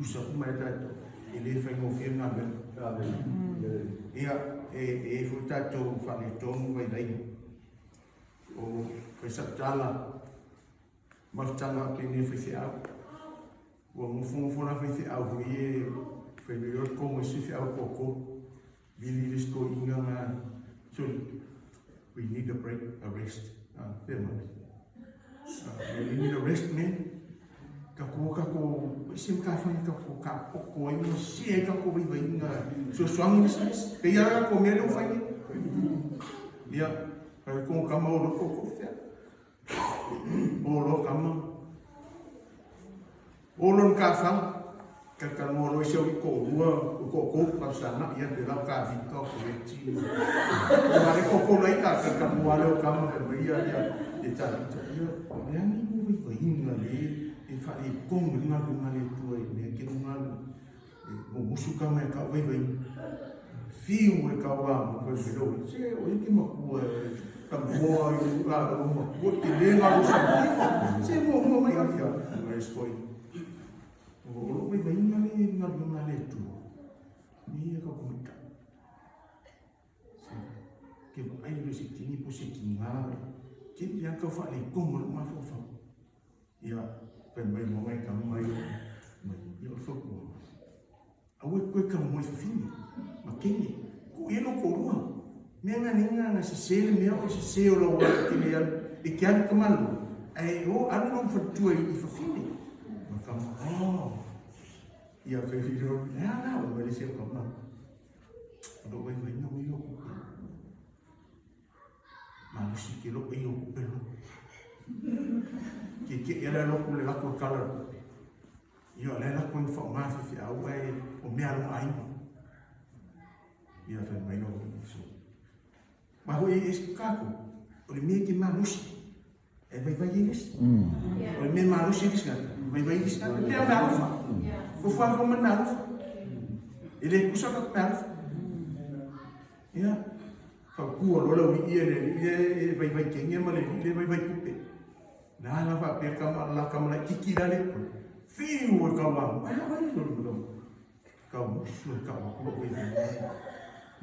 usa kuma tato ele fai mo fia na ben ia e fu tato fa le tomu vai dai o fai saptala martanga pe ne fai au o mo fu na fai au e fai le como se fai au koko bili le sto inga na so we need a break, a rest. We need a rest, man. Kako, sim kafan kako kako ini si kako vivinga. So swang ini sih. Kaya kako melo fai. Ya, kalau kamu lo koko ya. Lo kamu, olon kafan. Kalau mau lo siapa koko pasana ya dalam kafi kau keci. Kalau koko lain kalau mau lo kamu berbeda ya cari yang ini boleh lagi. Fai kong ngalu tua ini kita ngalu. Musuh kami kau boleh feel kau am kau betul. Saya orang ni makua kamu kalau makua tidak ngalu sendiri. Saya mau ya respon. Kalau we venga ni ngalu tu, ni kau komunikasi. Que ai lo si tini posiki ngare, que yang kau fale como lo mais fofa. Ya, pen mai mai kamu mai yo foco. Awe koe kamu mai fini, makini. Ku eno korua. Menga ninga na si sele mea o si sele lo wa kini ya ikian kemalu. Ai o anu fatua I fini. Makamu ia fai video na o vai ser como do vai não eu mas se que lo eu pelo que ela lo com la com calor io ela com informar se a vai o me alo ai ia fai mais não isso mas o esse caco o me que maluco é vai isso o me maluco isso vai isso é maluco o falo como maluco ele puxa com maluco ya kau kuo lo ele vai quem é mas ele vai cupe na la va per la camera kiki dale fio o cavalo vai kau su kau ko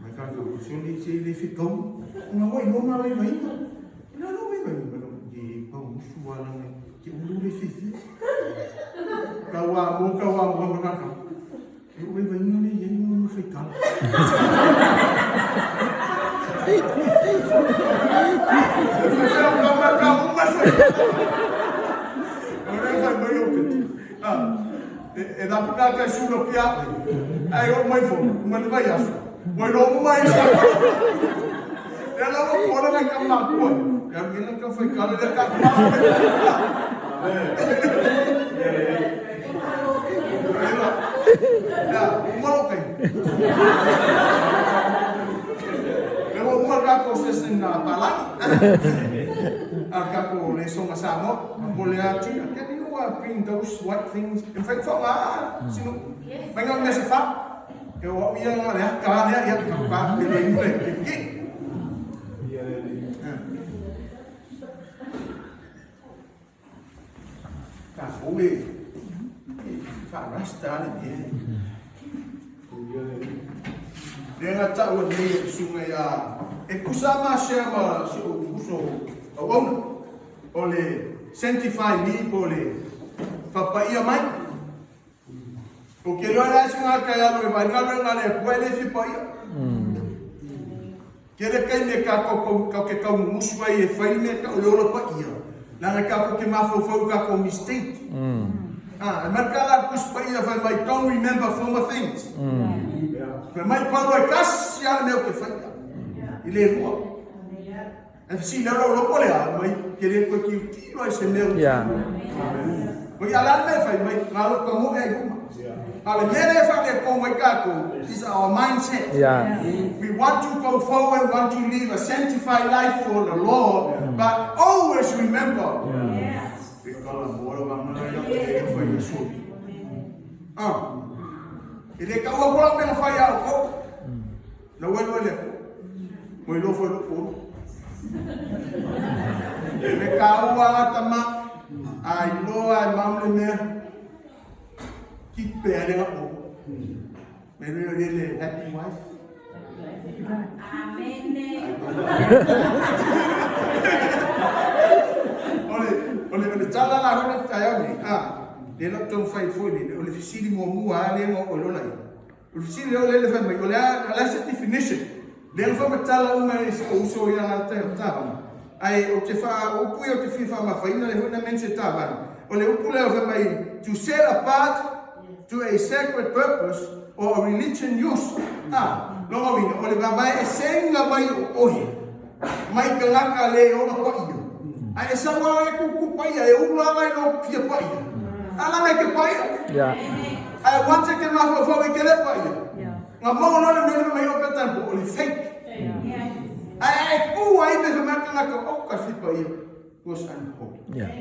mas kau se ele ficou uma vai não de kau su ala que o lu fifi kau amo kau eu vai nem ele não ficar e da puta que suno pia ai o mai fo mai vai aso mai lo mai sa ela o pora vai camar ko ya mina que foi cara de camar ya mo que uma kako se na palang kako le songa samo boleh ati can you bring those white things in fact for sino venga me se fa eu ia olhar cara ya ka de inglês que ka foi fa rasta ni Dengan tak wani sungai kusama Siamoā si uso awon ole SANCTIFY ni ole papaia mai o que lo era singa kaya lo vai ngale puele fi paia kere kai me ka ko ke ka musu ai fai me ka lo paia na ka ko ke mafo fo ka ko mistake markala kus paia vai mai don't remember former things Foi mais quando é casse a meu que foi. Ele errou. É assim, não lo pode mas querer que vai ser meu. Porque lá não faz, mas lá como é como. Ale mere fale como é caco. Is our mindset. We want to go forward, want to live a sanctified life for the Lord, but always remember. Kalau boleh bangun lagi, foi isso. Ele acabou por lá fai algo. Não é olha. Foi lo foi lo. Ele acabou a tama. Ai lo ai mamle me. Keep bearing up. Maybe you're really happy wife. Ole tala la hona tayami. Le lo tong fai foi ole fisili mo mua le mo ole lai. Ole fisili ole le fai mai ole la definition. Le fa matala uma so ya la ta. Ai o te fa o pui o te fifa ma faina le hona mense tava. Ole o pule o mai to set apart to a sacred purpose or a religion use. No vino ole vai senga mai ohi. Mai kalaka le o ko iyo. Ai sa wa ku pai e ula mai no pia pai. Ala mai ke pai. Ya. Ai once que ma fo que le pai. Ya. Nga mo no le mai o petan po ole fake. Ai ku ai me ma kalaka o ka fi pai. Was unholy. Yeah.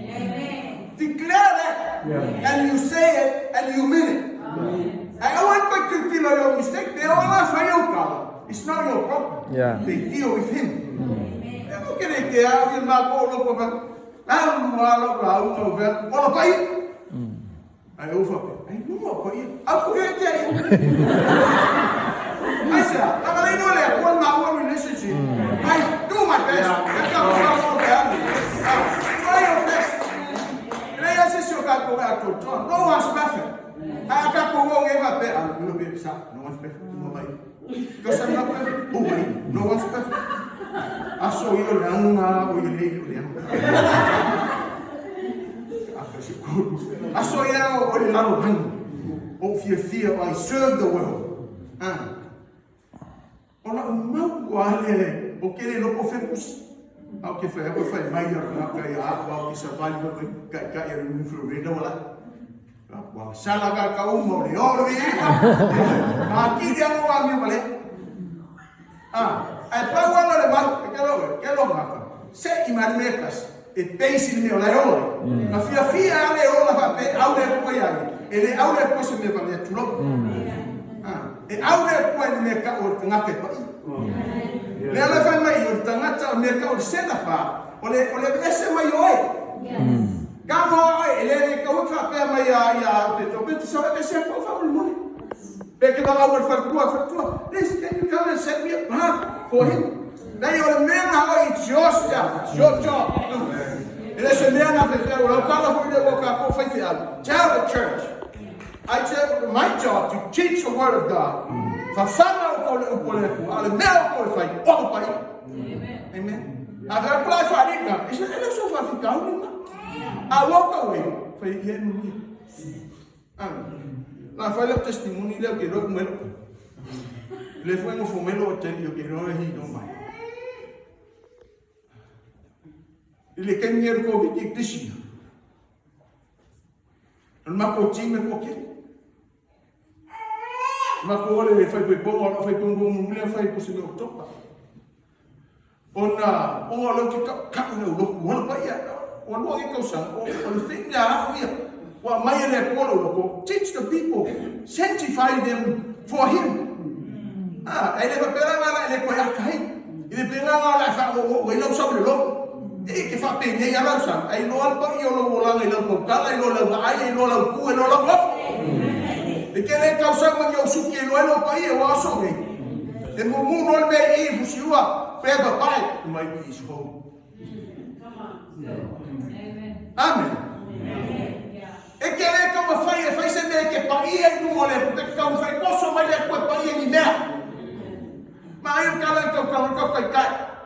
Declare that. Yeah. And you say it and you mean it. I want to feel your mistake. They all are for your problem. It's not your problem. Yeah. They deal with him. Look at it there. We'll not go look over. I'm all over. I over. I know what you. I forget that. I said, I'm going to know that one my relationship. I do my best. I can't follow that. Try your best. No one's perfect. I can't go wrong ever better. I'm going to be sad. No one's perfect. Nobody. Because I'm not perfect. Nobody. No one's perfect. I saw you around or you lay you I saw you or you love him. Of your fear, I serve the world. Ora o mau wale o kere no ofecus. Au ke fa o fa mai ora ka ya wa ki sa vali ko ka ya no Florida wala. Wa sala ka mo le ori. Ma ki dia mo wa mi wale. Ai pa wala le mal ke lo ma. Se imanekas e pensi me ola ora. Ma fia ale ola va pe au le ko ya. Ele au le ko se me va le tulo. E aure ko ni me ka o tanga ke pa. Le ala fa mai o tanga ta me ka o sena pa. Ole ese mai oi. Ka mo ele ka o fa pe mai ya te to pe so e se ko fa mo. Pe ke ba o fa tua. This can you come and set me up for him. Now you're a man how it's your job. Ele se me na fe o ka la fo de boca ko fa fial. Tell the church. I tell my job to teach the word of God. For fama o polepo, ale mel ko fai o pai. Amen. Agora plai fa diga, isso ele só fa ficar uma. I walk away. Foi ele no dia. La fa le testemunho le que ro mo. Le foi mo fomelo o tenho que ro hi do mai. Ele quer dinheiro com o que diz. Não ko time ko que ma ko ole fai ko pongo fai pongo mulher fai ko se no topa ona lo ki ka no lo wala pa ya o lo ki ko sa o thing ya wa mai le ko teach the people, sanctify them for him. Ele va pera ngala le ko ya kai ele pera ngala fa o lo sa lo e ke fa pe ne ya la sa ai lo al pa yo lo wala le ko kala lo la ai lo la ku lo la e que le causa mo yo su que lo elo pai e wa so me e mo no me e fusiua pega pai my peace home. Amen. E que le como fai se me que pai e no mole porque como fai coso mai le ko pai ni me ma eu cala ko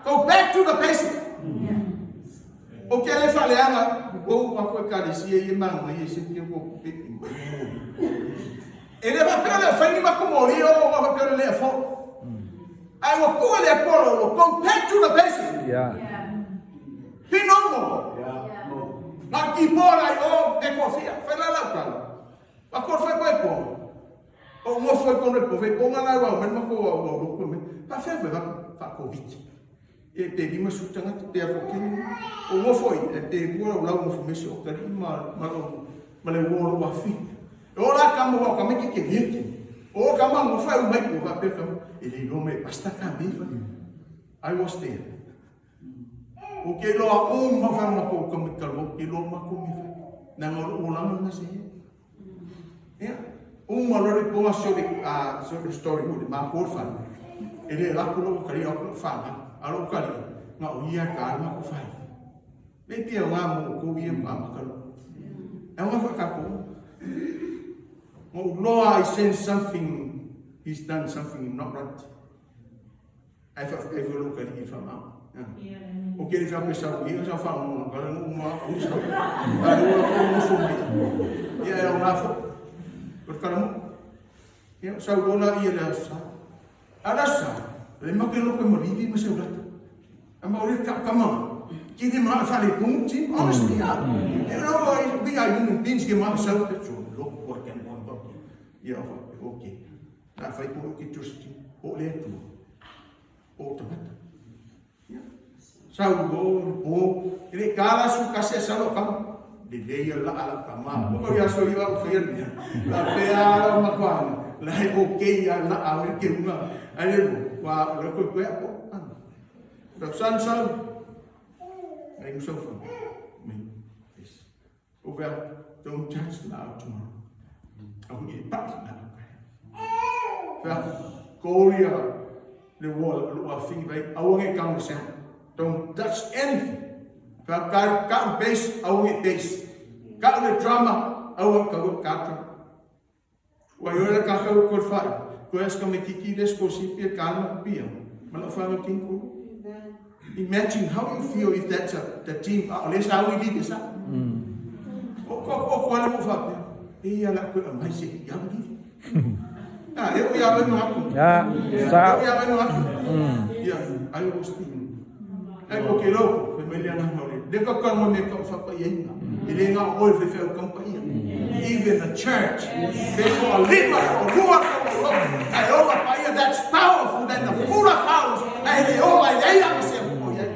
go back to the basic. O que ele fala ela ou uma coisa e irmão aí se tem um ele va perdere fai ma come io va perdere le fo. I will call le polo go back to the basic. Yeah. Pinongo. Yeah. Ma chi pora io de confia, fai la lauta. Ma col fai poi po. O mo foi con il po, fai ponga la wa, ma ko o come. Pa fa covid. E te di ma su tanga te a ko o mo foi e te buona la mo fu messo ka ma le wo wa fi. Ora kama wa kama que yeke. O kama mo fa o mai ko va pe kama ele no me basta kama fa. I was there. O que lo a ma fa ma ko kama ka lo que lo ma ko mi fa. Na mo o la ma se. Yeah. Uma lori ponga so the story mo de ma por fan. Ele la ko kali o fan. Alo kali. Nga o ia ka ma ko fan. Me pia nga mo ko ia pa ma kalo. E nga fa ka ko. Mo no I sense something he's done something not right. I look at it from now. Okay, if I have a years of fun, but I don't know. Yeah, I don't have. But come on. So, go not here. Adasa, they make a look at Morivi, Mr. I'm already come on. Give him a funny punch, honestly. You know, we are human beings, give myself a look what can one go. Yeah, okay. Now, if I go interesting, what let you? Automatic. Sau go ele kala su kase salo kam de dia la ala kama mo ya so iwa o fer dia la pea ma kwa la okay ya la awe ke una ale wa lo ko ko the sun I'm so fun me this over don't touch now tomorrow I'm getting back now Korea the wall lo thing by awang ka mo don't touch anything. Can't base, I won't base. Got the drama, I won't go capture. Why you're a caco could fight. Go ask me Kiki, let's go see Pierre Calma Pia. Malafano Kinko. Imagine how you feel if that's the team, at least how we did this. Oh, one of up. He like a nice young ah, here we are in Haku. Yeah, I was thinking. Ecco che loco, per me li hanno detto che come mi fa paia, e non ho il feo compagnia. Even the church, they call liver or ruach and all the fire that's powerful than the full of house, and they all like they have said, oh yeah.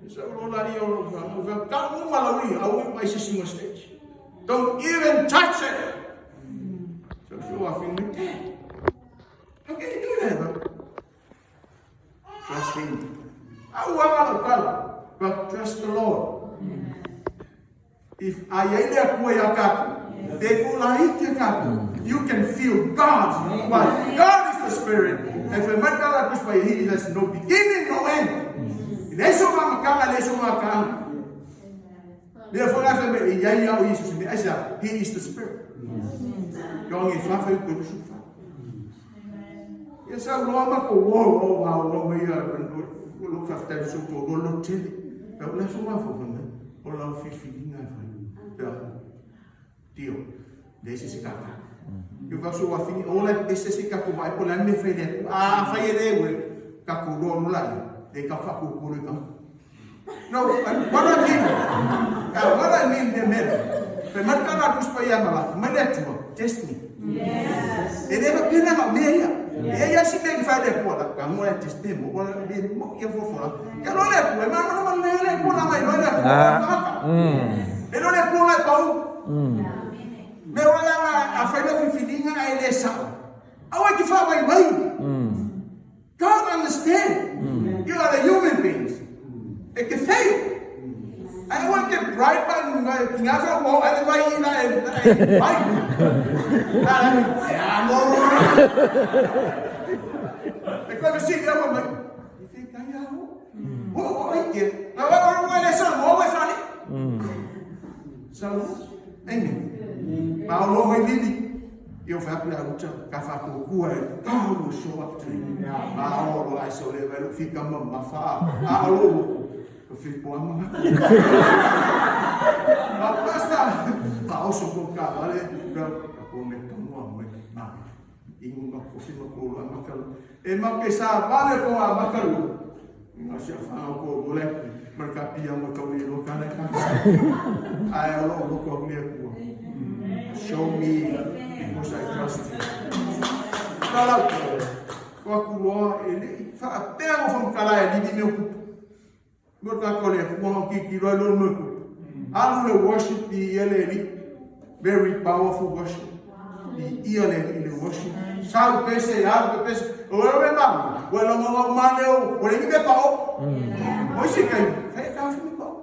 So all I over come malari, I went my sister stage. Don't even touch it. So I feel like that. How can you do that? Trust Him. I want to call, but trust the Lord. If I you can feel God. Why? God is the Spirit. And for my He has no beginning, no end. Therefore, He is the Spirit. Yes, I love a wall how long we are and look after so to go look till it. But let's go for them. All our fish feeding. Dio, this is a cat. You have so often all that this is a cat of my polar me fade. Ah, fire they will Kaku line. They can Kaku. No, what I mean, the men. The Marcana Puspayamala, my network, test me. Yes. They never been about me. Yeah, she can find a quarter. Come on, at this table, or be more careful for her. You don't let me, Mamma, they don't have no like power. They were afraid of feeding a sound. I want to find my way. God understand. You are the human beings. It can fail. I want to bright man, never walk anybody in a because see the other one, you think I am? Oh, I get. Now, I saw always on it. So, amen. How long I live? You'll have to have a cafaco who will show up to you. How I saw the very thick of my father. How Filippo ama basta pauso con cavale come come ma in un cosino con la macalo e ma che sa vale con la macalo ma si fa con gole per capire un po' di locale ai allora con me show me because I trust you la qualcuno e fa appena un calare di mio I will worship the very powerful worship. The worship. Sao pese, algo pese. Ora mama. Well, mama, well, you get power. What is it? Fake out for me, power.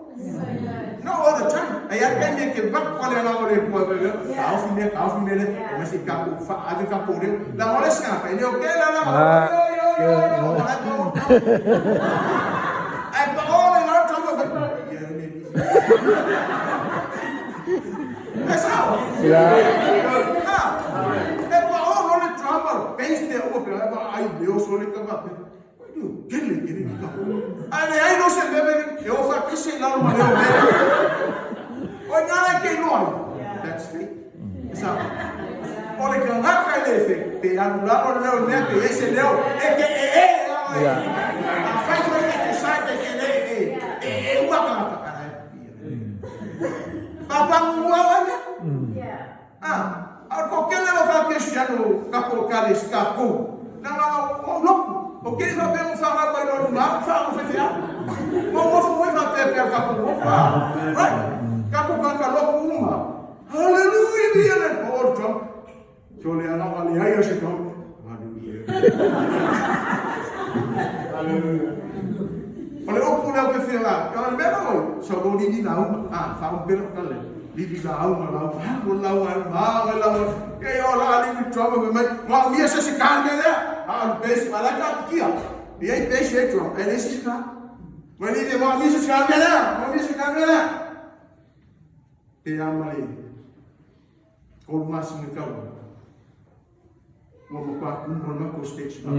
Not all the time. I can't make it back while I'm out there. Coffee minute, and I say, I think I called him. Now, let's go. And you're okay, I'm all in our trouble. That's how. I'm all on the trouble. Base there, I also come up. Get it. And I know some baby, you offer kissing on my own. Or not like that's fake. It's how. Or they can not kind of thing. They have not on their neck, they say no. I fight for it to decide they can Papa, I'll go kill them about shadow, couple carries, couple. Now, look. Ok, ils ont bien fait un peu de mal, ça on fait ça. Moi, faut faire un couple. Right? Couple quand ça l'occupuma. Hallelujah, bien le Paul Trump. Je l'ai annoncé hier, je tombe. Hallelujah. On est au poulet que faire là. Quand le même ça va dire là, ça on peut le faire. Livi là, que eu lá ali no trovo, mas minha se carne né? Peixe, mas lá tá aqui ó. E aí peixe aí trovo, é nesse cara. Mas ele vai minha se carne né? E a mãe, como mais no carro. Vamos com a cumba costete lá.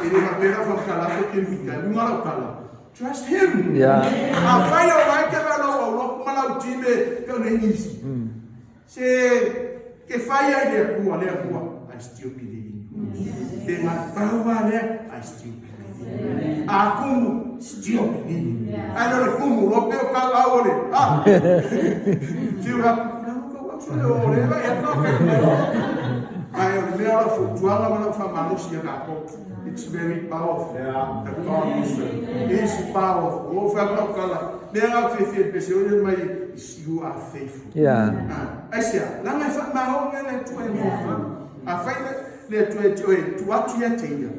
Ele vai pegar para calar porque ele quer, não vai calar. Trust him. Yeah. I find out right there no kumala utime ke nengisi. Se ke fire there kuwa I still believe. Dengan bawa there I still believe. Aku still believe. I know kumu lo pe kala ole. Tira kumu ko ole ba ya ka. I remember for Tuanga from Manusia. It's very powerful. The God is powerful. You are faithful. Yeah. I say, I find my home and I find that to what you are taking.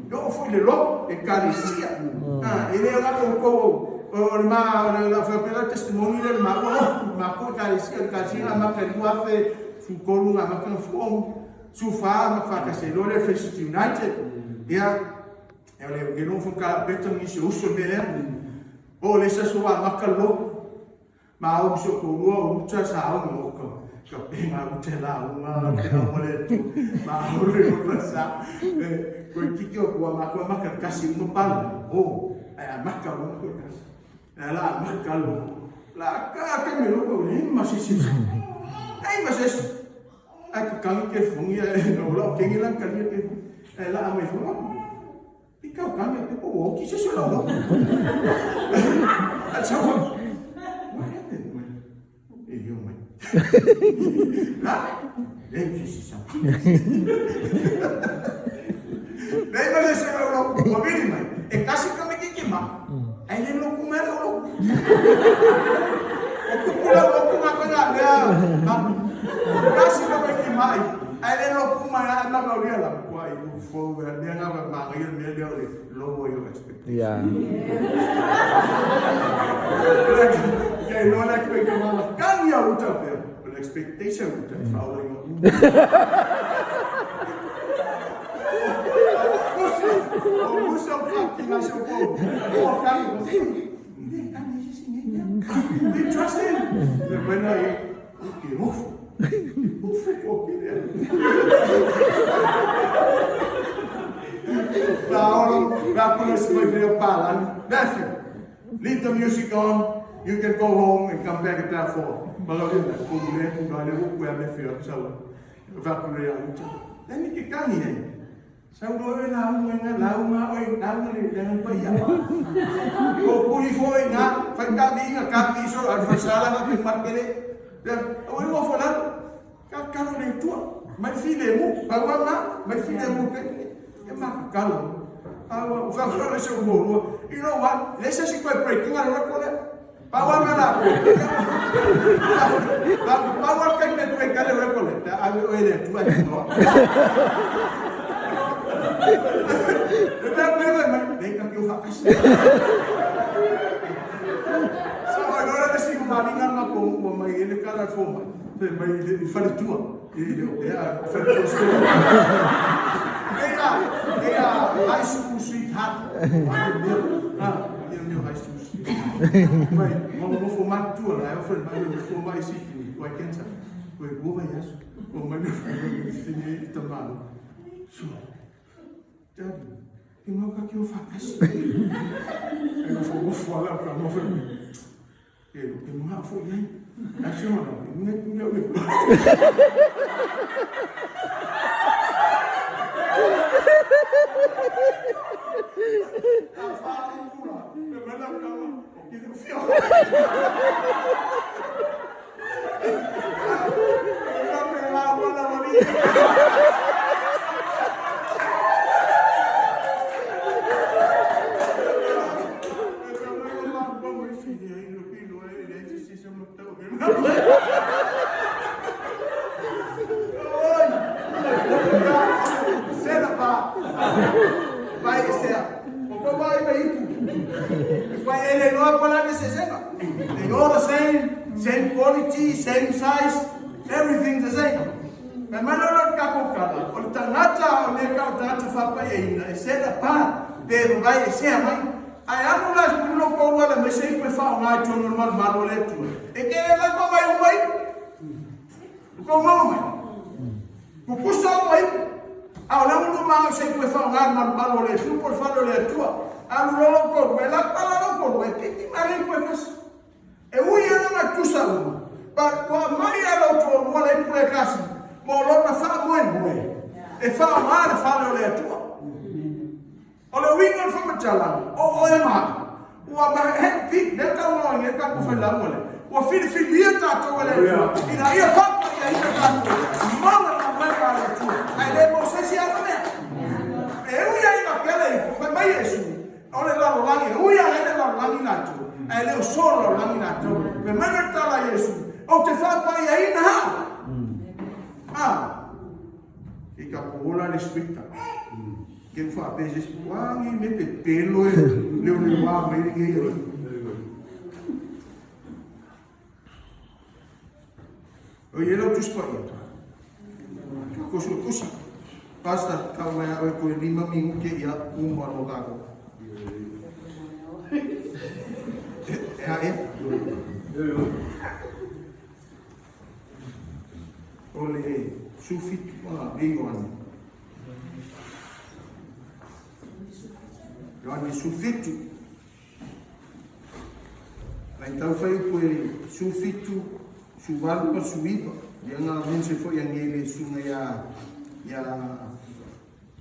Don't for the law, the Calicia. And they are go or my testimony, Marco Calicia, Casina, Macariwafe. Su coluna makan fome, su fama faca se lo le fez United, ya, ele que não foi cara beto nisso o seu belém, ou lesa sua macalo, mas o seu coluna o tcha sa o moco, que bem a utela uma moleto, mas o le passa, coi que o maca casi no palo, a macalo no casi, ela macalo, la cara que me lo nem mas isso. Ai, mas isso. Ai, que cangue que funga, não lá, quem ele cangue que lá a mãe falou. E que o cangue que o que se só lá. A chama. E eu mãe. Lá, nem disse isso. Nem mas isso é o o bem mãe. É quase como que má. Aí ele não come não. O pula o uma coisa né. Kasi kami kimai, ay lo kumaya na kau dia lah, kuai forward dia ngapa manggil dia lower your expectation. Yeah. Kaya no expect mana kan ya ucap dia, expectation ucap following up. Musam fakir masuk pun, kan? We trust him. Benar ya, okay, move. Matthew, leave the music on. You can go home and come back at that 4. Kalau dia tua, mai filemu, bawa mai filemu kan, emak kalau, kalau saya bolu, you know what? Let's just quite breaking our record. Bawa mana? Bawa kan dia break kalau record. Dah ambil oil tua tua. Dah berapa? Mereka kau So agora nesse marinha na com mai ele cara foma. Mai ele faz tua. Ele é faz tua. Ela high school sweetheart. Meu high school sweetheart. Mas vamos formar tua lá. Eu falei, mas eu formar esse filho. Vai pensar. Vai boa isso. Como eu fiz tomado. Só. Daddy, que mal que eu faço? Eu vou falar para meu filho. Eu que mal foi nem. Acho não. Não. Vai ser. Como vai ir? Vai ele não é para necessidade. They all the same quality, same size, everything the same. Mas não cá com cada. O tangata o mercado fapa ainda. Esse da pá, pero vai ser mãe. Aí a mulher não pode lá, mas sempre foi falar mais de normal maroleto. E que ela como vai um mãe? Como mãe? O custo mãe. Ah, não no mal sempre foi falar maroleto, não pode falar leto. Ah, não pode, ela fala não pode. Que mais foi isso? E o ia não atusa uma. Mas a mãe ela o não é por casa. Molo na fala mãe. E fala mal, fala leto. Olha o winner foi machalan. O ema. O happy, não tá não, não tá com falar mole. O filho tá toda leto. E aí a faca e aí tá. Mama não vai para tu. Aí você se arruma. Eu ia ir naquela aí, foi mais isso. Olha lá o langue, eu ia lá o langue nato. Aí eu solo o langue nato. Mas não tá lá isso. Ou te faz para aí não. Fica com o olho respeita. Quem for a pedir, me mete pelo, eu levo a ele. Eu ia lá tu espanha. Coisa. Basta kau yang aku 5 minggu ke ya umur aku. Ya. Oleh sufit bingon. Johan sufitu. Então foi por sufitu, suval para subido. Dia ngamen se foi yang ele sungai ya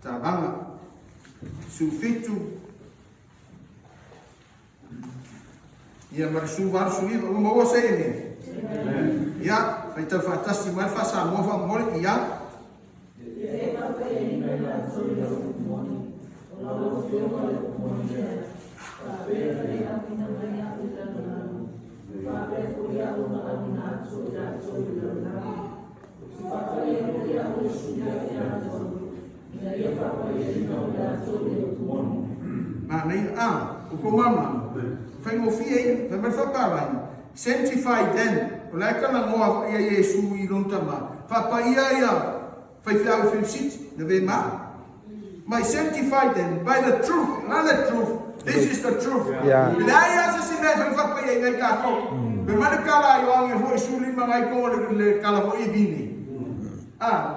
tabanga sufitu ya marsuvar subido como você né ya então fantástico mas faça mova mole ya o comando foi o fio vai me falar sanctify then olha que na moa ia Jesus e não tama papai ia foi fiel felicit não vem mal mas sanctify them by the truth not the truth this is the truth lá ia se mesmo papai ia cá com mas não cala eu vou subir mas com ele cala vou ir vini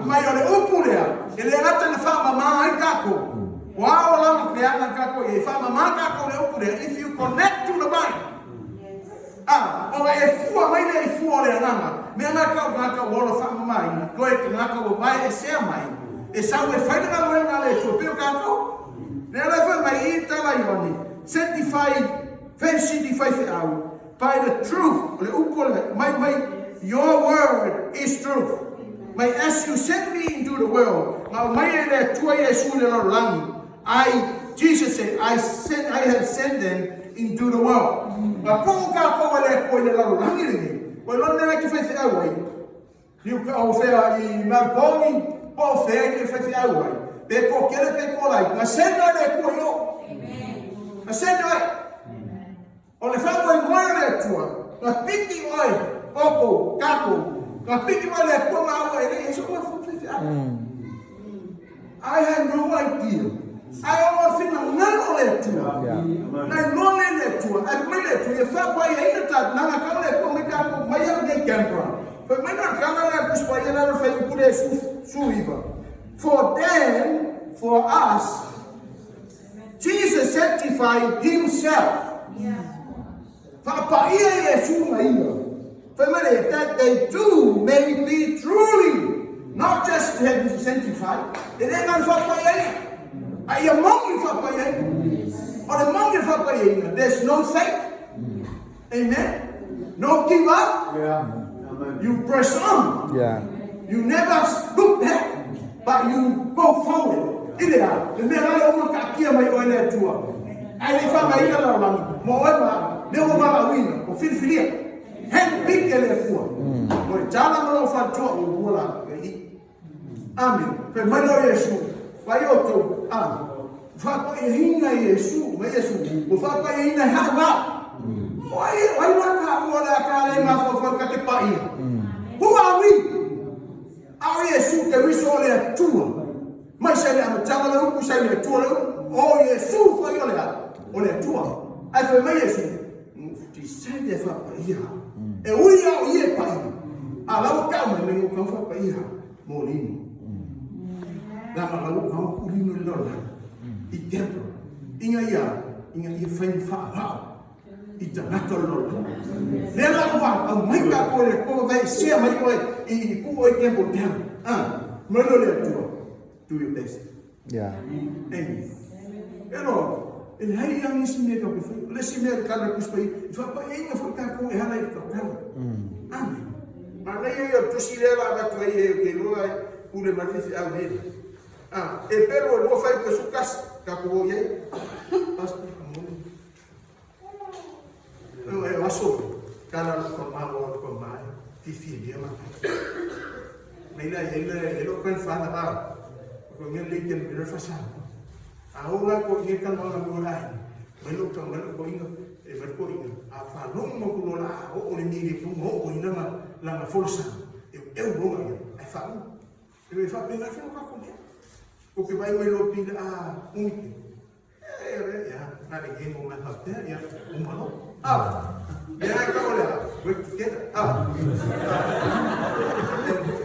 mas olha o pulea ele era tão fama mas cá wow, lama kriana kako e fama maka ko le opure if you connect to the Bible. O e fu mai le fu ole lama. Me na ka wolo fama mai. Ko e na ka o mai e se mai. E sa we fa na lo na le to pe kako. Ne la fa mai ta la yoni. Sanctified, sanctified out by the truth. Le upole my your word is truth. May as you send me into the world. Now may le tua Yesu le lo langi. Jesus said, I have sent them into the world. But kung kako wala ko ile lalo lang ini. Wala na ki fa away. Ni ka o fa I marponi po fa ki fa away. Pe ko kele pe ko lai. Na senda le ko yo. Amen. Na sendo ai. O le whakoi moe le tua. Na piti oi. Opo, kako. Na piti oi le tua maua e le. E so ma futu I had no idea. I almost think I'm not le tua. Na nole le tua. I made it to your whakai e ina ta. Nanga kau le tua me kako. Mai au ne Canberra. But may not come out to spy another thing put a suiva. For them, for us, Jesus sanctified himself. That they too may be truly, not just sanctified, they ain't not for there's no fake. Amen. No give up. You press on. You never look back, but you go forward. Ideal. The man I almost got here my own tour. I found my little one. Moreover, never want to win or feel free. Hand big and poor. When Jana for two, Amen. But my lawyer, why you to Fapa Hina Yesu, Yesu, Fapa Hina Hava. Why not have what I call him for Katipai? Who are we? Are Yesu, there is only a tour. My son, I'm telling you, who said a tour, or Yesu for your on a tour. I feel my Yesu, decided for Paiha. And we are here, Pai. Allow come and you come for Paiha, Molino. Now, come Pulino Lola. It temper. In a year, friend far. It's a matter of there are one, my God, or they say my way in the temple down. Murder to your best. Amen. You know, in high young is made up before. Let's see me a color to speak. If I buy any of the Kako, I like to come. Amen. My lady to see there, I got to a who the Matthew out here. A better will fight the Sukas, Kako, eu acho cara com mais difícil mas ele quando fala com ele tem que fazer agora com ele kan mau ngulai melu ko inga a falou mo ko lá o ni ko mo o ina la força eu vou aí falo eu falo bem assim com ele o que vai melu pinda nada ninguém mau matar ya umalo work together.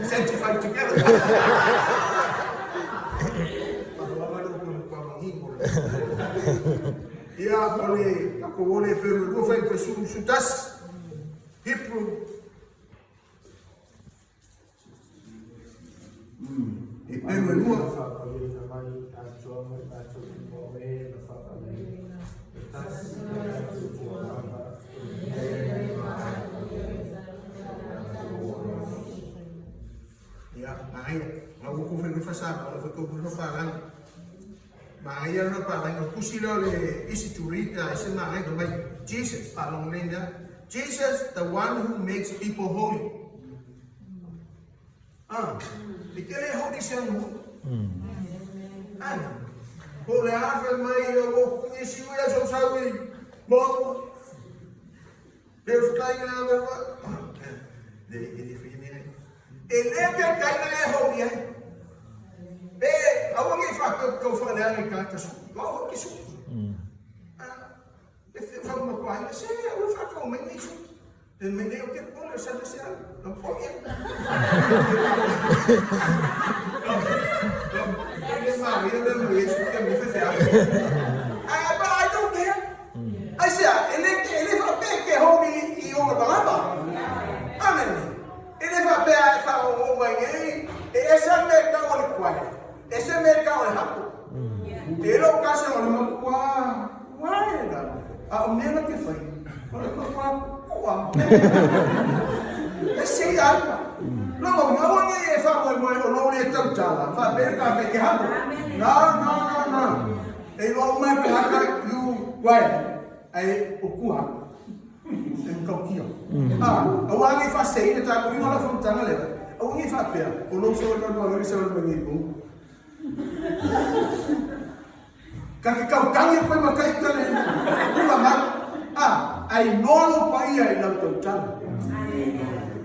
Sanctify together. Boleh, aku boleh perlu fai sutas Hebrew. Aku fui fazer, eu fui falar, mas eu não falo, eu considero esse turista, esse não também. Jesus, falam ainda. Jesus, the one who makes people holy. Ele é holy sendo. Holy árvore, mas eu conheci o Jesus, sabe? Bom, Deus está aí na água. Ele foi ele é que cai na holy. Alguém fala que eu falei a carta igual que isso. Eu falo uma coisa, eu falo com o menino isso. O menino que pode eu sabe se não pode. Ele Maria não isso porque me fez but I don't care. I say ele vai ter que hobby e uma palavra. Amém. Ele vai pegar essa homem esse é mercado de qual esse é mercado de rápido. Ele o caso não me qual a menina que foi qual esse é algo não é fácil não é tão tala vai ver que rápido não ele não vai pegar o qual aí o qual Awang ifa say na tayo yung wala from tanga level. Awang ifa pia. Ulong sa wala mga sa wala mga Kaki kau kangi koe makai tale. Kula mak. Ai nolo pa ia I lau tau tala.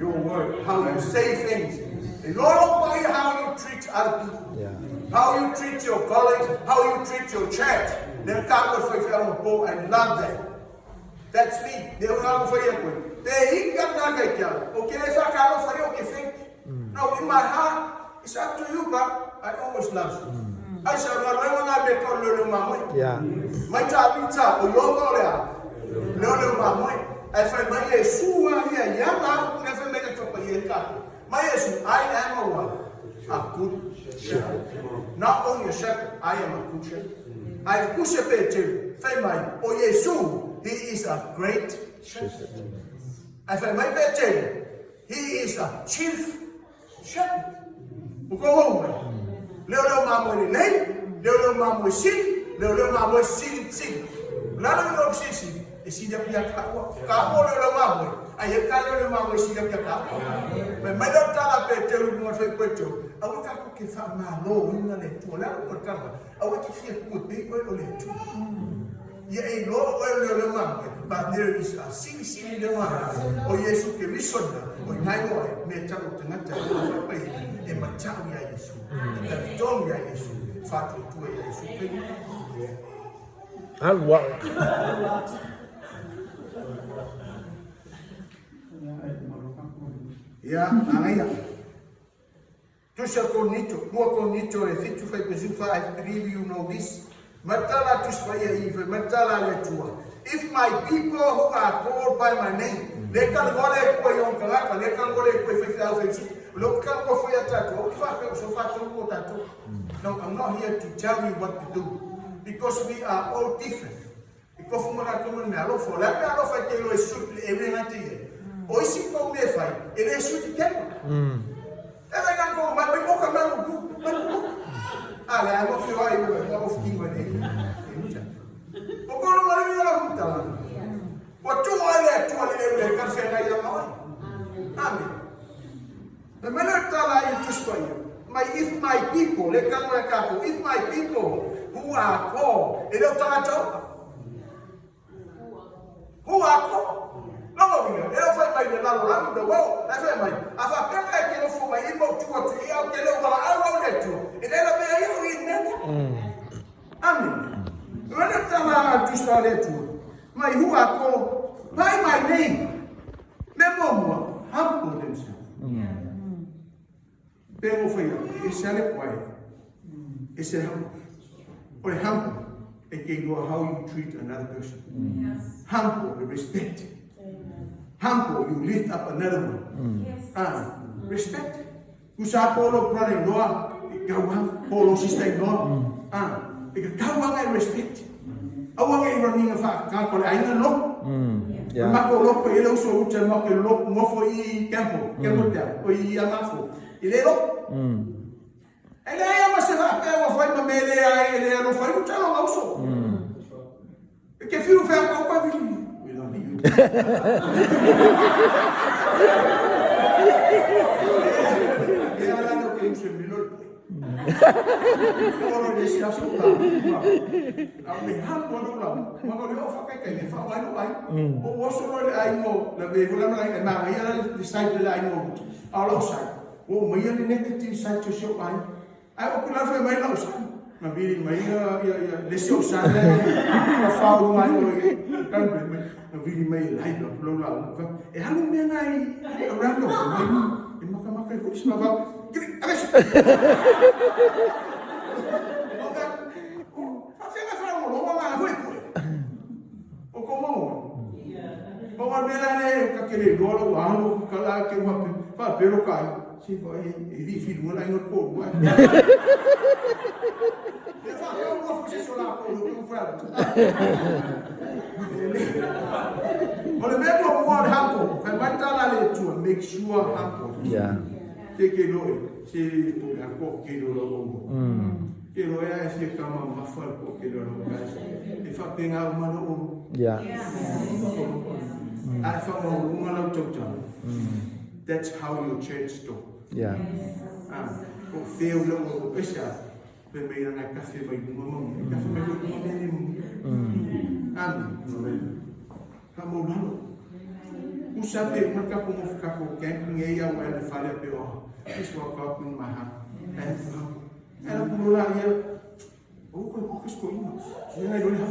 Your word, how you say things. Ai nolo pa ia how you treat other people. Yeah. How you treat your colleagues, how you treat your church. Then kako foi fiao po. I love that. That's me. Deu ngalo foi ia koe. Te ika taka I kia. O ke le whakalo foi o ke think. Now in my heart, it's up to you, but I always love you. I shall not remember me call Lulu Mamma. Yeah. My tabita, or Yoga, Lulu Mamma. I find my Yeshua here, Yama, never made it for a year. My Yeshua, I am a one, a good shepherd. Not only a shepherd, I am a good shepherd. I am a good shepherd too. Find my, oh Yeshua, he is a great shepherd. I find my better, he is a chief shepherd. Uko Leo mamo ni nei, leo mamo si, leo mamo si. Lalo no si, si dia pia kawa. Kawa leo mamo. Ai ka leo mamo si dia pia kawa. Me mai do tala pe te u mo fe kweto. Awu ka ko ke fa ma lo ina le tu la ko kama. Awu ki fi ku pe ko le tu. Ye ai lo leo mamo. But there is a si leo mamo. O Yesu ke risona. O nai mo me talo tangata ko pe. E matau ya Yesu. E tonu ya Yesu. Faatili tu ya Yesu. Alwa. Ya, anga. Tu sa konito, mo konito e fitu fai pezufa I believe you know this. Matala tu spaya ife, matala le tua. If my people who are called by my name, they can go le ko yon kalaka, they can go le ko fe look at what for your tattoo. No, I'm not here to tell you what to do because we are all different. Because from what I come in, I love for let me I love I tell you shoot every night here. Or is it for me fight? It is shoot again. And I can go, my people come out. I love you. I love you. What do I let to a can say I am? Amen. The minute I introduce if my people, if my people who are called, who are called, no, they don't find my around the world. That's why my, if I can't get for my email 2 or 3 I'll get over, I wrote it to, and then I'll be never. Amen. The minute I introduce my who are called by my name, never humble themselves. Pero foi esse é quiet. Esse é humble. Or humble. It can go how you treat another person. Yes. Humble, you respect. Humble, you lift up another one. Yes. Respect. Kusa polo brother-in-law, ikaw polo sister-in-law. Ikaw ay respect. Awang ay running fa kakole ay na lo. Mako lo ko ilo so ucha mo ke lo mo fo I campo ta o I amafo. Ile lo. Ele ay masela pe o foi ma mele ay ele no foi ucha lo auso. Que filho fe ko pa vi. We don't need you. Ya la no que se milor. Ora desse assunto. Ame hampo no la. Mago le ofa que ne fa wa no ai. O so no le ai no, le ve la na ai na ia le side le ai no. Alo sai. O mai le negative side to show ai. Ai o kula foi mai la sai. Na viri mai ia le show sai. Na fa o mai o kan be. Na viri mai lai lo la. E halu me nai around no. E maka ko sma va. Bawa melane kakele dolo wano kala ke pa pero kai si vai di film la in ko wa e fa eu vou fazer isso lá com o frado olha mesmo o word humble vai matar lá to make sure humble que lo se ko que lo que lo é esse cama mafal ko que lo e fa penga uma no That's how your church do. Yeah. Feel lo pesha. pe me ira ngai kafe mai mo kafe mai ko mo ni amen ka mo lalo usabe maka ko mo ka ko camping e ia wa le fale pe o is what God in my heart and era ko la ia o ko ko ina ia ai do ha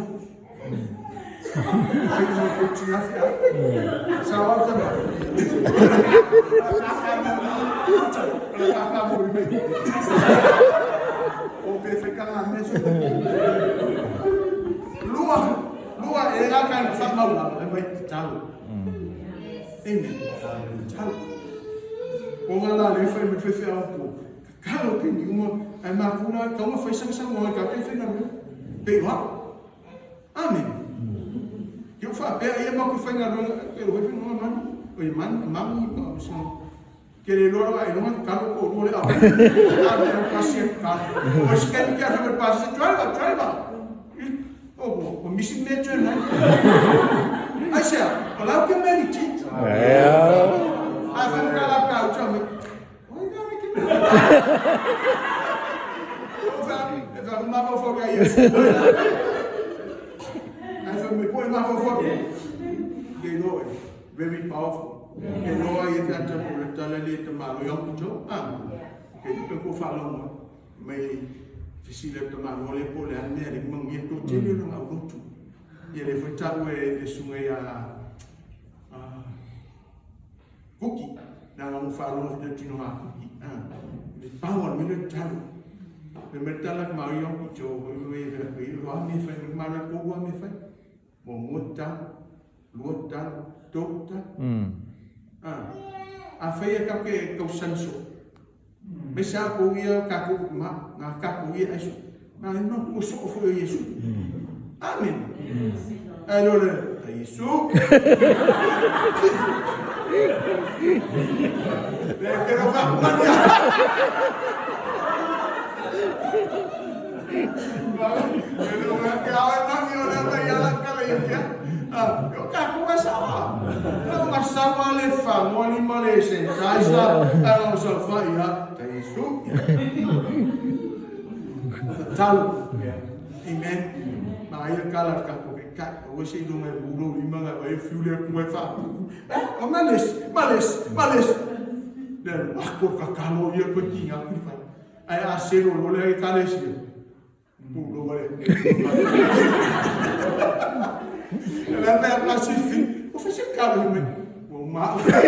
ai mo ko tia fia sa wa ta o pe fe ka na meso lua e la ka na fa mau la e mai talo amen talo o nga la le fa me fe fe au ko kalo ke ni mo ai ma kuna ka mo fa sa mo ka ke fe na me pe wa amen eu fa pe ai ma ko fa nga no ke lo fe no man o man mami pa so que le loro ai non calo ko no le a a passe ka o scan que a me passe driver o missing metro na ai sia o la que me dice a fa ka la ka o chame oi ga me que o fa ma va fo ga yes a fa me poi ma va fo que no very powerful. Que no hay tanta mortalidad de malo yang pujo que tu ko falo mai fisile to malo le pole ane le mangieto tele no auto e le foi tawe e sungai kuki na mo falo de tino ma kuki le power me le talo le metala ma yang pujo we lo ame fa ma ko wa me fa mo mota luota tota a feia ka ke ko sanso me sa ko ia ka ko ma na ka ko ia eso na no ko so fo yesu amen allora yesu le que no va mania pero me quedaba mani ona ya la cabeza eu quero conversar não passava a levar no animal esse casa ela só fazia isso tal amen mas aí cala porque hoje não é burro e manga vai filho como é fácil males dan aku kakalo ia penting aku ai asero lo le kalesi burro vai ela vai classificar. Vou fazer caro, mas o mal. Vai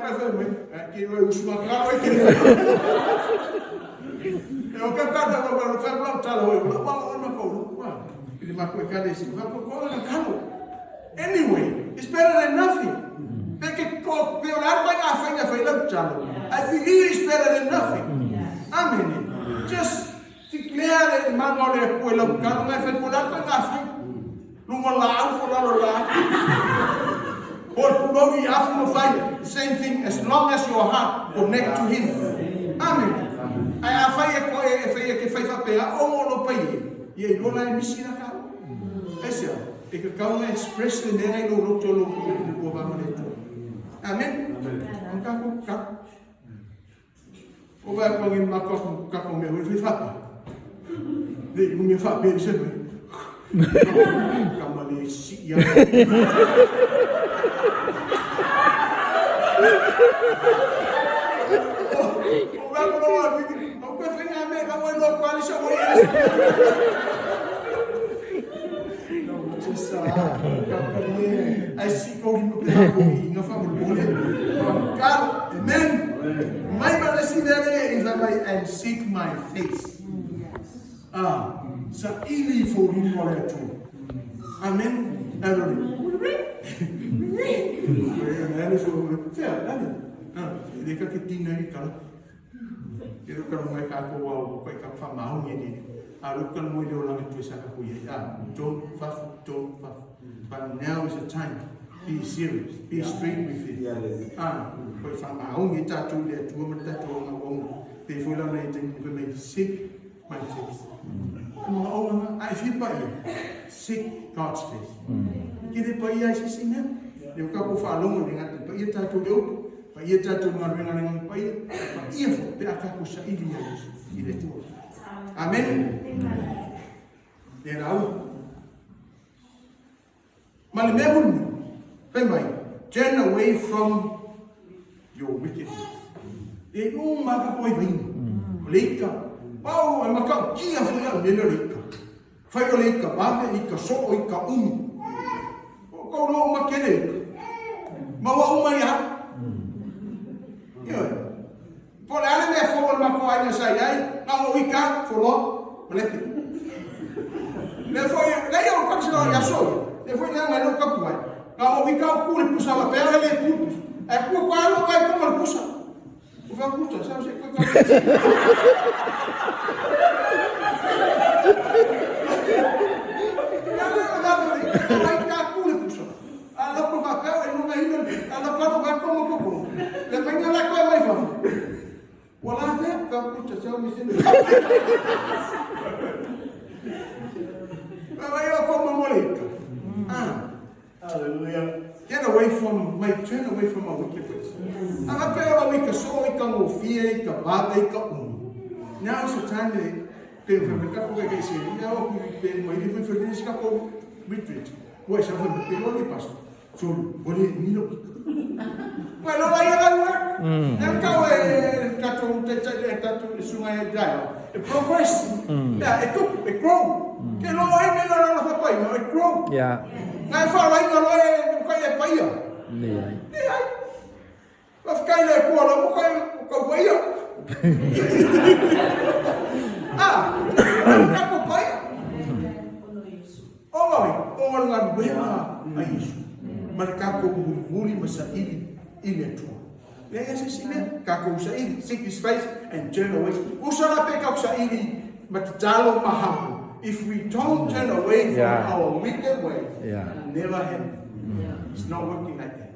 fazer, que eu uso uma clara, vai querer. Eu quero cada uma para fazer tal, eu vou lá na cor. Ele vai com cada esse, vai com cola caro. Anyway, it's better than nothing. Porque piorar vai a feina lá tal. I believe it's better than nothing. Amen. Just declare the man on the pool of God, my friend, put up the nothing. No more loud for all that. Or to be after the fight, same thing as long as your heart connect to Him. Amen. I have fire que faz a pena, ou não pai. E aí não é missina cara. Esse é que cada um express de nele no outro no vamos amen. Então cá. O vai com ele marcou com meu ele faz. Dei com minha faz bem sempre. Kamali sia. O vai com o que fez a mega o no qual chamou ele. Não, você sabe. Aí se correndo pela rua, não faz muito. Cara, amen. My blessing there is that I seek my face. Sa ili for him more too. Amen. Ele que tinha aí cara. Ele que não é cá com o que é cá mal ele. A luta não é de lá que tu sabe o que é. Don't fast. But now is the time. Be serious. Be straight with it. Foi falar onde está tudo é tudo mas está tudo na mão. They foi lá na internet para me seek my face. I feel para seek God's face. Que depois aí assim né? Eu cá vou falar onde né? Depois está tudo eu Pa ia tātou ngā ruenga ngai pa ia. Pa ia fo, pe akako sa ili a Yesu. I le tua. Amen. E rau. Ma le mea munu. Pai mai. Turn away from your wickedness. E maka koi vaina. Le ika. Pau ai maka kia fo ia le ika. Fai o le ika mave, ika so o ika Ko lo ma kele. Ma wa uma ya. Yo. Por ale me fo ma ko ai na sai ai, na o ika fo lo, malete. Le fo le yo ko sino ya so. Le fo na ma no ka pu ai. Na o ika ku le pusa ma pera le pupus. E ku ko alo vai ko ma pusa. O va pusa, sa se ko ka. Hallelujah. Get away from, turn away from our wicked ways. Now is the time retreat. Why shall we be only pastor? So, what is Milo? Well, I have work. And it progress. Yeah, it grow. It grow. Yeah. I found I pay. Yeah. Of kind of Orang bela Yesu. Mereka muli masaili ile tu. Dia sisi me kako usaili seek his face and turn away. Usala peka usaili matalo mahamu. If we don't turn away from our wicked way, never happen. It's not working like that.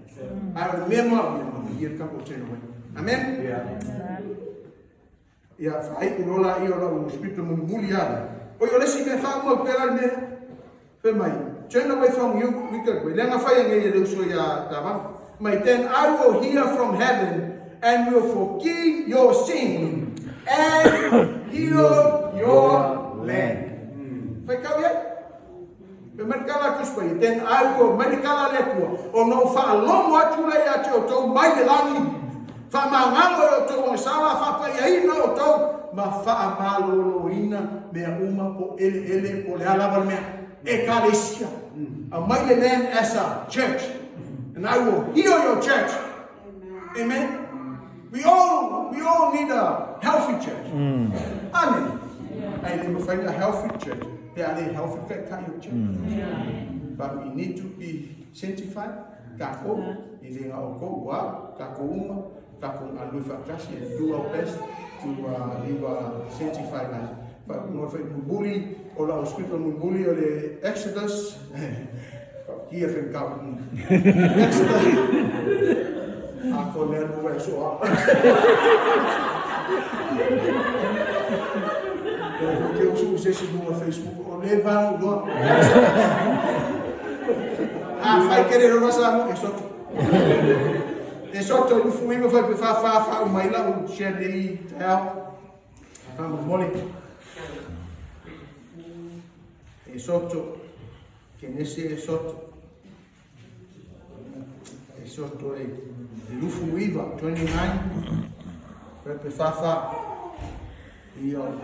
I remember here kako turn away. Amen. Ya fai urola io spirito muli ada. O yo lesi me fa mo pela me. Femai, turn away from you wicked way. Lenga fai ngai le uso ya tava. Then I will hear from heaven and will forgive your sin and heal your land. Fai kau ya? Pemerkala kuspai. Then I will medikala lekua. O no fa lomo atula ya te o tau mai le langi. Fa mangalo o tau sala fa pa ia ina o tau ma fa amalo ina me uma po ele po le ala me. Ecclesia, a mighty land as a church, and I will heal your church. Amen. We all need a healthy church. Amen. I never find a healthy church. They are a healthy kind of church. But we need to be sanctified. Kako, ilinga oko wa, kako uma, kako alufa kasi, and do our best to live a sanctified life. But no fe mubuli o la scripture mubuli o le Exodus kia fe ka Exodus a ko le no ve so a ke usu se si no Facebook o le va no fai que le rosa mo eso to lu fu mo fa mai la o share dei help fa moli e sotto che ne sia sotto è l'ufu viva 29 per fa io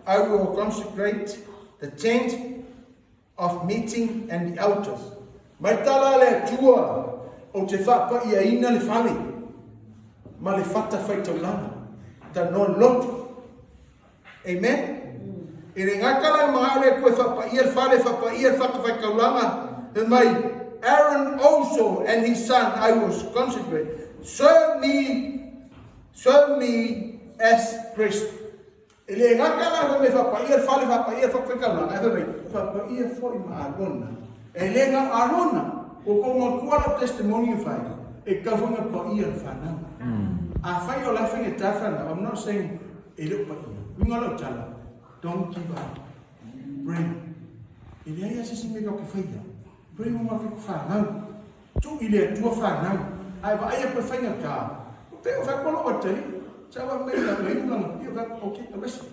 I will consecrate the tent of meeting and the altars. Maitala le tua o te whapa ia ina le whale. Ma le whata whaitaulanga. Ta no lotu. Amen? E re ngakala maa le koe whapa ia le whale whapa ia le whata whaitaulanga. E mai Aaron also and his son I will consecrate. Serve me as priest. Ele ngakala me fa pa ia fale fa pa ia fa kala na vai fa pa ia foi ma arona ele nga arona o como qual testimony fai e kawhanga pa ia whanau. A whai o lawhinga tā whanau, I'm not saying e leo pa ia. Winga lau tala, don't give up. Pray. I lea sisi me kau ke whaia. Pray mo maki ku whanau. Tu i lea tua whanau. Ai wa aia pa whainga kā. Peo whakolo o tari. Sawa me la me lang. Ia whak, okay, a wesi.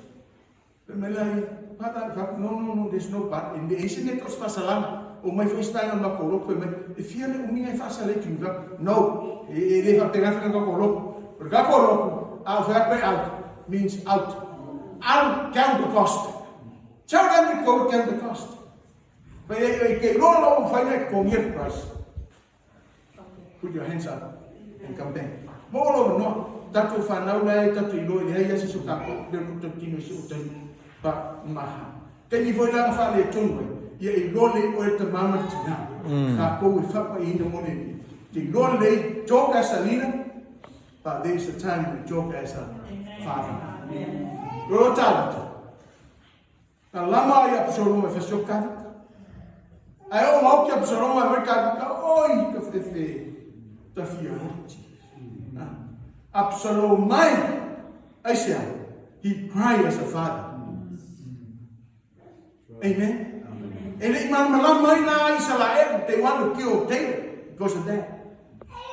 Pe me la ia. Pata whak, no, there's no but. In the Asian net os whasalama. O mai whaistanga ma kolo koe mai. E fia le uminga i whasale ki whak. No. E le whapenga ka kolo. Pero ka kolo. Au whak koe out. Means out. Out, count the cost. Tell them to go count the cost. But if you don't find it, come here price. Put your hands up and come back. More or not, that will find out that you know the hayas is a couple, the continuous but maha. Then you find out a tongue. You lolly or the mama to now. Go with Papa in the morning. The lolly joke as a leader, but there is a time we joke as a father. You're talent. Na lama ia psoroma fesio kavika. Ai o mau kia psoroma ver kavika. Oi, ka fefe. Ta fia hoti. Absalomai. Aisha. He cried as a father. Amen. Ele iman malamai na Israel. They want to kill David because of that.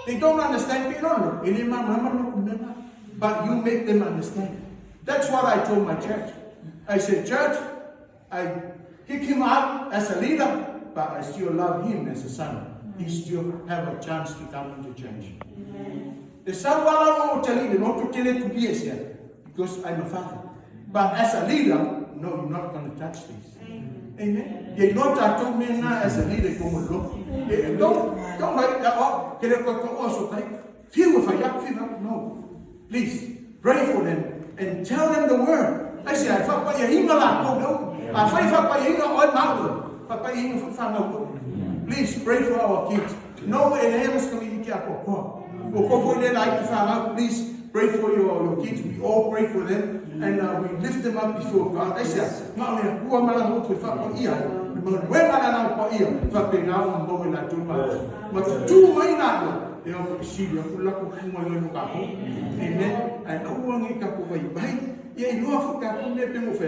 They don't understand. Ele iman malamai. But you make them understand. That's what I told my church. I said, church, I kick him out as a leader, but I still love him as a son. He still have a chance to come into church. The son will tell you not to tell it to be here because I'm a father. But as a leader, no, you're not going to touch this. Amen. You're not a told me now as a leader. Don't write that up. Feel if I feel no. Please pray for them. And tell them the word. I say, I fuck by your hinga la go. I fuck by your hinga on mountain. Fuck by your hinga foot. Please pray for our kids. No, and heavens can be careful. Please pray for your kids. We all pray for them and we lift them up before God. I say, no, who am I not to fuck by ear? When I know by ear, fuck by now and go in too much. But two may not. E o si dia kula ko mo no ka ko. Amen. Ai ko ngi ka ko vai vai. E no fa ka ko ne pe mo